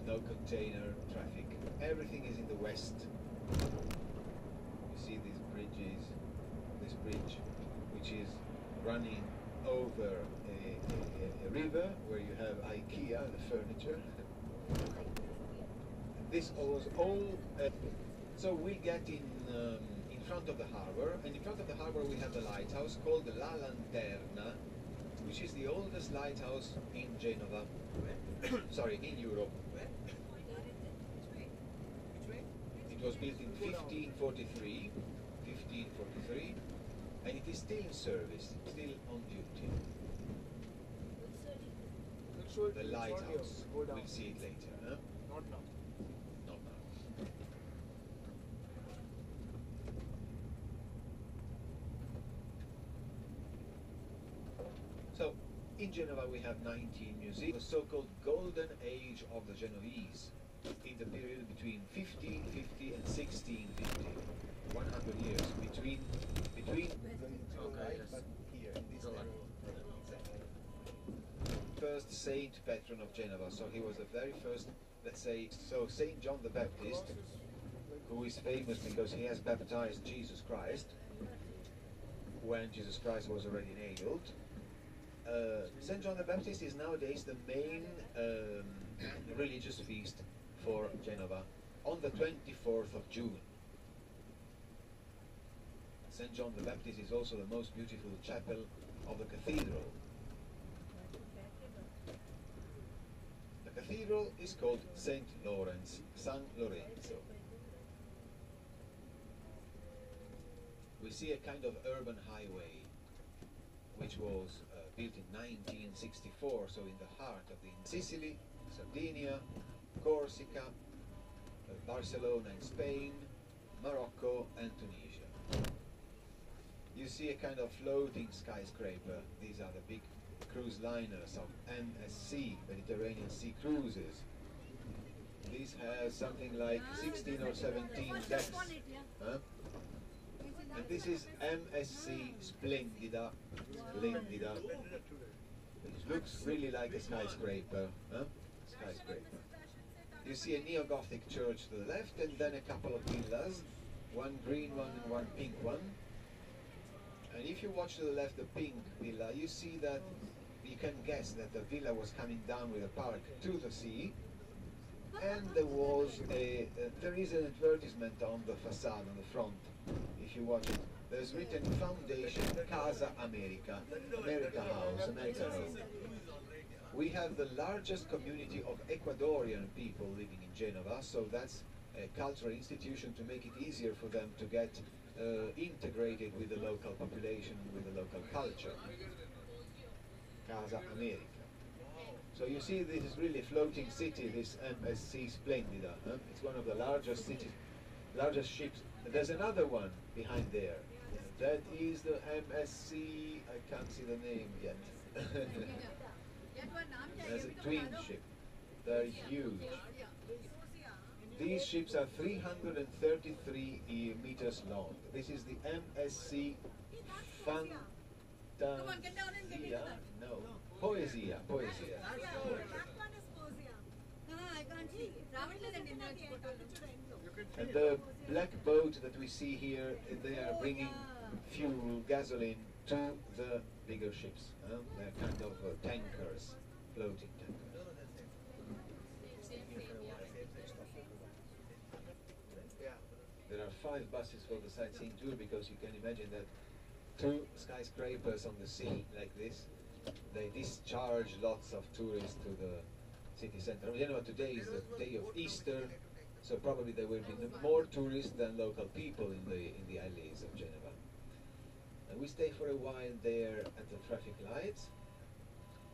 no container traffic. Everything is in the west. You see these bridges, this bridge, which is running over a river where you have IKEA, the furniture. This was all. So we get in front of the harbor, and in front of the harbor we have the lighthouse called La Lanterna, which is the oldest lighthouse in Genova. Sorry, in Europe. It was built in 1543, and it is still in service, still on duty. The lighthouse. We'll see it later. Huh? Not now. Not now. So, in Genova we have 19 museums, the so-called golden age of the Genovese, in the period between 1550 and 1650. 100 years between Okay, yes. but here in this area. First saint patron of Genova, so he was the very first, let's say, so Saint John the Baptist, who is famous because he has baptized Jesus Christ when Jesus Christ was already nailed. Saint John the Baptist is nowadays the main religious feast for Genova on the 24th of June. Saint John the Baptist is also the most beautiful chapel of the cathedral. The cathedral is called Saint Lawrence, San Lorenzo. We see a kind of urban highway which was built in 1964, so in the heart of Sicily, Sardinia, Corsica, Barcelona in Spain, Morocco and Tunisia. You see a kind of floating skyscraper. These are the big cruise liners of MSC, Mediterranean Sea Cruises. These have something like 16 or 17 decks. Huh? And this is MSC Splendida. Splendida. It looks really like a skyscraper. Huh? Skyscraper. You see a neo-Gothic church to the left, and then a couple of villas, one green one and one pink one. And if you watch to the left the pink villa, you see that you can guess that the villa was coming down with a park to the sea, and there is an advertisement on the facade, on the front. If you watch it, there's written Foundation Casa America, America House, America Home. We have the largest community of Ecuadorian people living in Genova, so that's a cultural institution to make it easier for them to get integrated with the local population, with the local culture. Casa America. So you see, this is really a floating city, this MSC Splendida. Huh? It's one of the largest cities, largest ships. There's another one behind there. That is the MSC, I can't see the name yet. There's a twin ship. They're huge. These ships are 333 meters long. This is the MSC Fantasia. No, Poesia. Poesia. And the black boat that we see here, they are bringing fuel, gasoline to the bigger ships. They're kind of tankers, floating tankers. There are 5 buses for the sightseeing tour, because you can imagine that 2 skyscrapers on the sea like this, they discharge lots of tourists to the city center. You know, today is the day of Easter, so probably there will be more tourists than local people in the alleys of Geneva. And we stay for a while there at the traffic lights,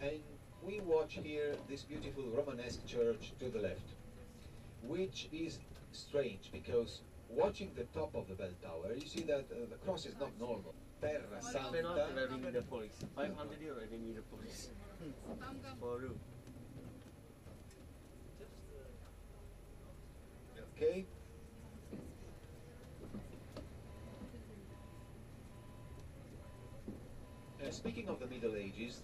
and we watch here this beautiful Romanesque church to the left, which is strange because watching the top of the bell tower, you see that the cross is not normal. Terra Santa. We need the police. 500 euro, we need the police. For you. Okay. Speaking of the Middle Ages,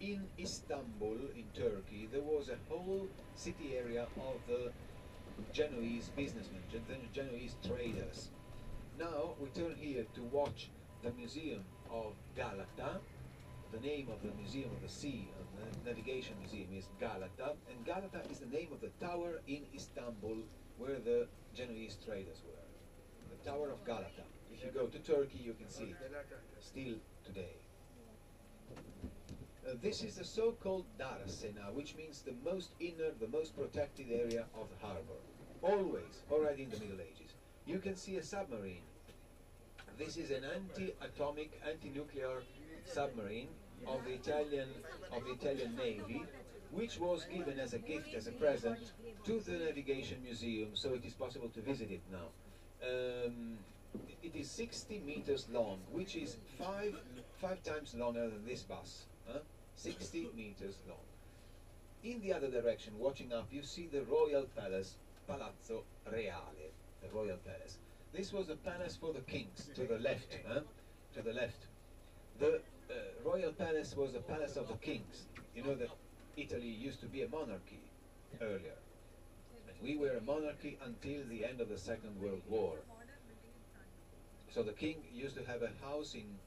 in Istanbul, in Turkey, there was a whole city area of the Genoese businessmen, Genoese traders. Now we turn here to watch the Museum of Galata. The name of the Museum of the Sea, of the Navigation Museum, is Galata, and Galata is the name of the tower in Istanbul where the Genoese traders were. The Tower of Galata. If you go to Turkey, you can see it still today. This is the so-called Darsena, which means the most inner, the most protected area of the harbor. Always, already in the Middle Ages. You can see a submarine. This is an anti-atomic, anti-nuclear submarine of the Italian Navy, which was given as a gift, as a present, to the Navigation Museum, so it is possible to visit it now. It is 60 meters long, which is five times longer than this bus. 60 meters long. In the other direction, watching up, you see the Royal Palace, Palazzo Reale, the Royal Palace. This was a palace for the kings, to the left. To the left. The Royal Palace was a palace of the kings. You know that Italy used to be a monarchy earlier. And we were a monarchy until the end of the Second World War. So the king used to have a house in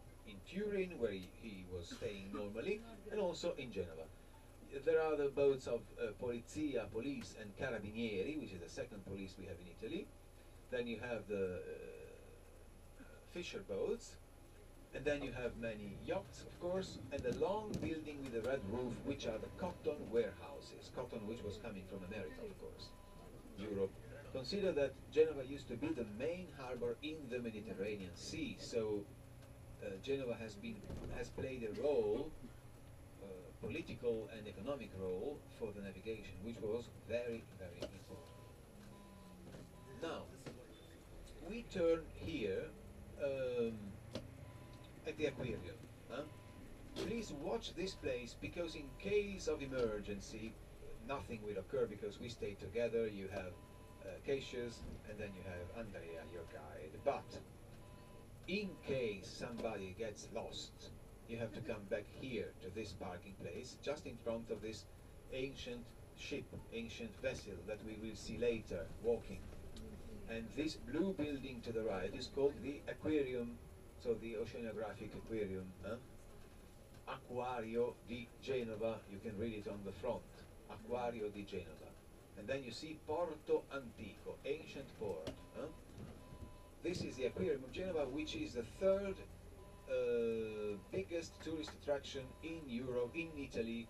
Turin, where he was staying normally, and also in Genova. There are the boats of Polizia, police, and Carabinieri, which is the second police we have in Italy. Then you have the fisher boats, and then you have many yachts, of course, and the long building with the red roof, which are the cotton warehouses. Cotton which was coming from America, of course, Europe. Consider that Genova used to be the main harbor in the Mediterranean Sea, so Genova has played a role, political and economic role, for the navigation, which was very, very important. Now, we turn here at the aquarium. Please watch this place, because in case of emergency, nothing will occur, because we stay together. You have Cassius, and then you have Andrea, your guide. But in case somebody gets lost, you have to come back here to this parking place, just in front of this ancient ship, ancient vessel that we will see later walking. And this blue building to the right is called the aquarium, so the oceanographic aquarium, Acquario di Genova. You can read it on the front, Acquario di Genova. And then you see Porto Antico, ancient port. This is the aquarium of Genova, which is the third biggest tourist attraction in Europe, in Italy,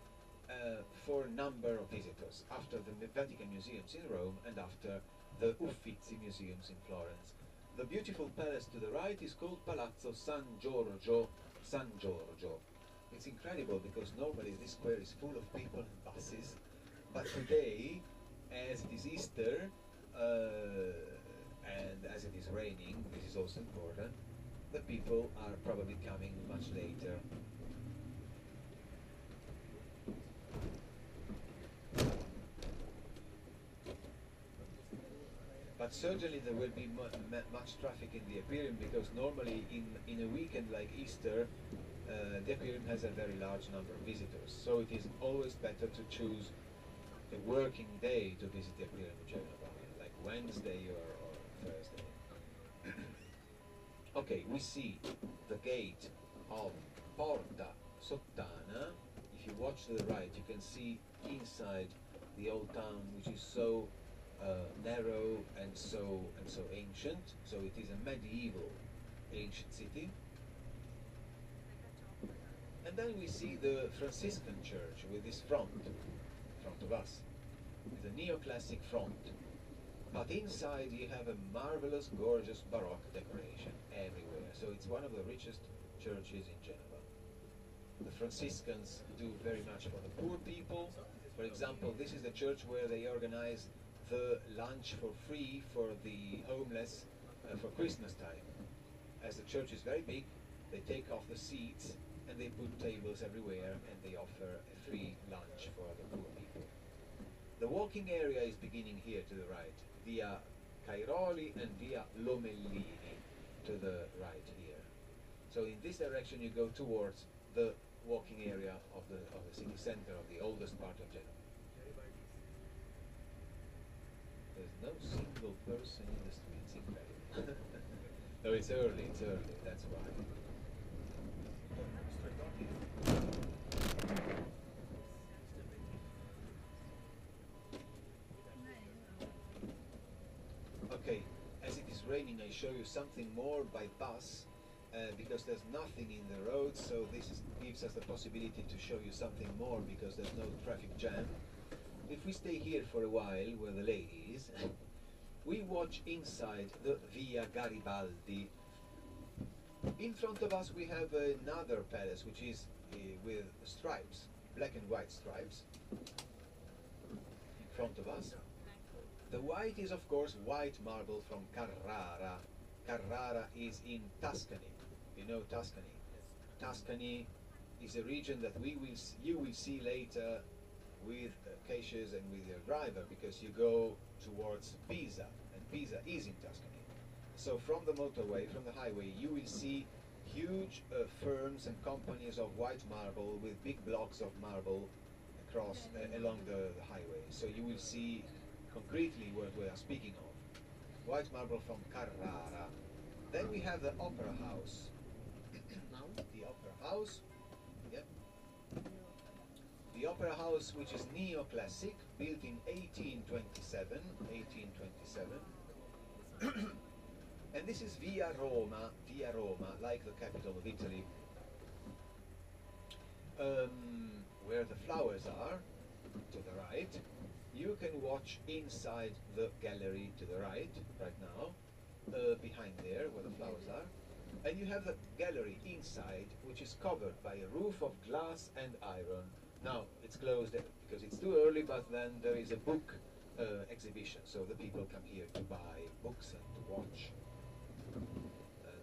for number of visitors, after the Vatican Museums in Rome and after the Uffizi Museums in Florence. The beautiful palace to the right is called Palazzo San Giorgio. San Giorgio. It's incredible, because normally this square is full of people and buses, but today, as it is Easter, and as it is raining, this is also important, the people are probably coming much later. But certainly there will be much traffic in the aquarium, because normally in a weekend like Easter, the aquarium has a very large number of visitors. So it is always better to choose a working day to visit the aquarium in Genova, like Wednesday or Thursday. Okay, we see the gate of Porta Sottana. If you watch to the right, you can see inside the old town, which is so narrow and so ancient. So it is a medieval ancient city. And then we see the Franciscan church with this front of us, with a neoclassic front. But inside you have a marvelous, gorgeous Baroque decoration everywhere. So it's one of the richest churches in Genova. The Franciscans do very much for the poor people. For example, this is the church where they organize the lunch for free for the homeless for Christmas time. As the church is very big, they take off the seats and they put tables everywhere, and they offer a free lunch for the poor people. The walking area is beginning here to the right, via Cairoli and via Lomellini to the right here. So in this direction you go towards the walking area of the city center, of the oldest part of Genoa. There's no single person in the streets, incredible. No, it's early, that's why. Okay, as it is raining, I show you something more by bus, because there's nothing in the road, so gives us the possibility to show you something more because there's no traffic jam. If we stay here for a while, where the lady is, we watch inside the Via Garibaldi. In front of us we have another palace, which is with stripes, black and white stripes, in front of us. The white is, of course, white marble from Carrara. Carrara is in Tuscany. You know Tuscany. Tuscany is a region that you will see later with caches and with your driver, because you go towards Pisa, and Pisa is in Tuscany. So from the motorway, from the highway, you will see huge firms and companies of white marble with big blocks of marble across along the highway. So you will see concretely what we are speaking of. White marble from Carrara. Then we have the Opera House. The Opera House. Yep. The Opera House, which is neoclassic, built in 1827. And this is Via Roma, like the capital of Italy, where the flowers are, to the right. You can watch inside the gallery to the right now, behind there, where the flowers are. And you have the gallery inside, which is covered by a roof of glass and iron. Now, it's closed because it's too early, but then there is a book exhibition, so the people come here to buy books and to watch.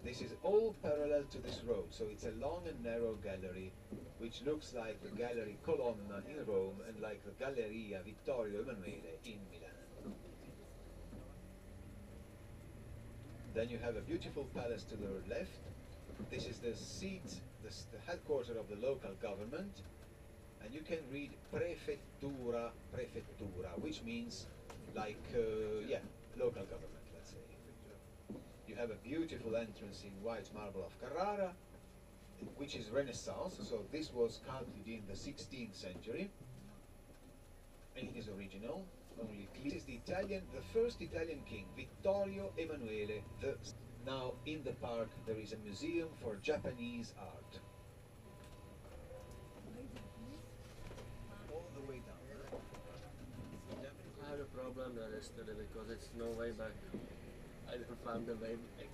This is all parallel to this road, so it's a long and narrow gallery, which looks like the Gallery Colonna in Rome and like the Galleria Vittorio Emanuele in Milan. Then you have a beautiful palace to the left. This is the seat, the headquarters of the local government, and you can read Prefettura, which means like, local government, let's say. You have a beautiful entrance in white marble of Carrara, which is Renaissance, so this was sculpted in the 16th century, and it is original, only clear. This is the first Italian king, Vittorio Emanuele. Now in the park there is a museum for Japanese art. All the way down. I had a problem there yesterday because it's no way back. I didn't find the way back.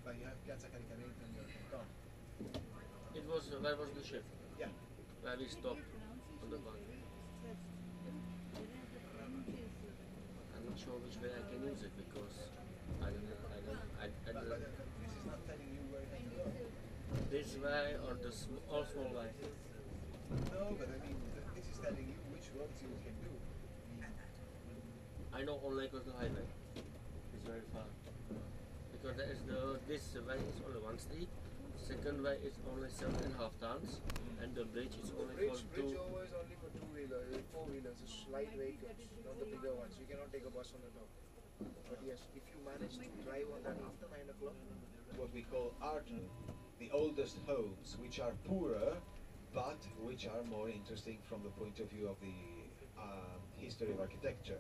But you have Piazza Caricamento in your car. It was, where was the ship? Yeah. Where we stopped on the bus. I'm not sure which way I can use it because I don't know. But this is not telling you where you go. This way or the all small way? No, but I mean, this is telling you which roads you can do. I know only because the highway is very far. Because there is this way is only one street, second way is only 7.5 tons, and the bridge is only for two. Bridge over is only for two-wheelers, four-wheelers, light vehicles, not the bigger ones. You cannot take a bus on the top. But yes, if you manage to drive on that after 9 o'clock, What we call art, the oldest homes, which are poorer, but which are more interesting from the point of view of the history of architecture.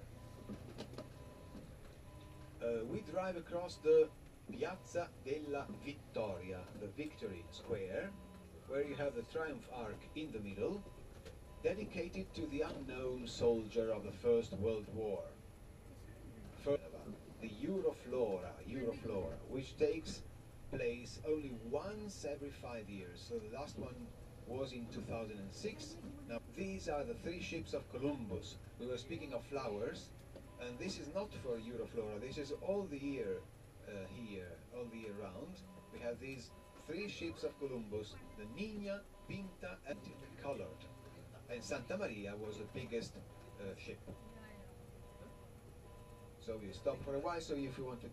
We drive across the Piazza della Vittoria, the Victory Square, where you have the Triumph Arch in the middle, dedicated to the unknown soldier of the First World War. The Euroflora, which takes place only once every 5 years. So the last one was in 2006. Now these are the 3 ships of Columbus. We were speaking of flowers, and this is not for Euroflora. This is all the year here, all the year round. We have these 3 ships of Columbus: the Niña, Pinta, and colored. And Santa Maria was the biggest ship. So we stop for a while. So if you want to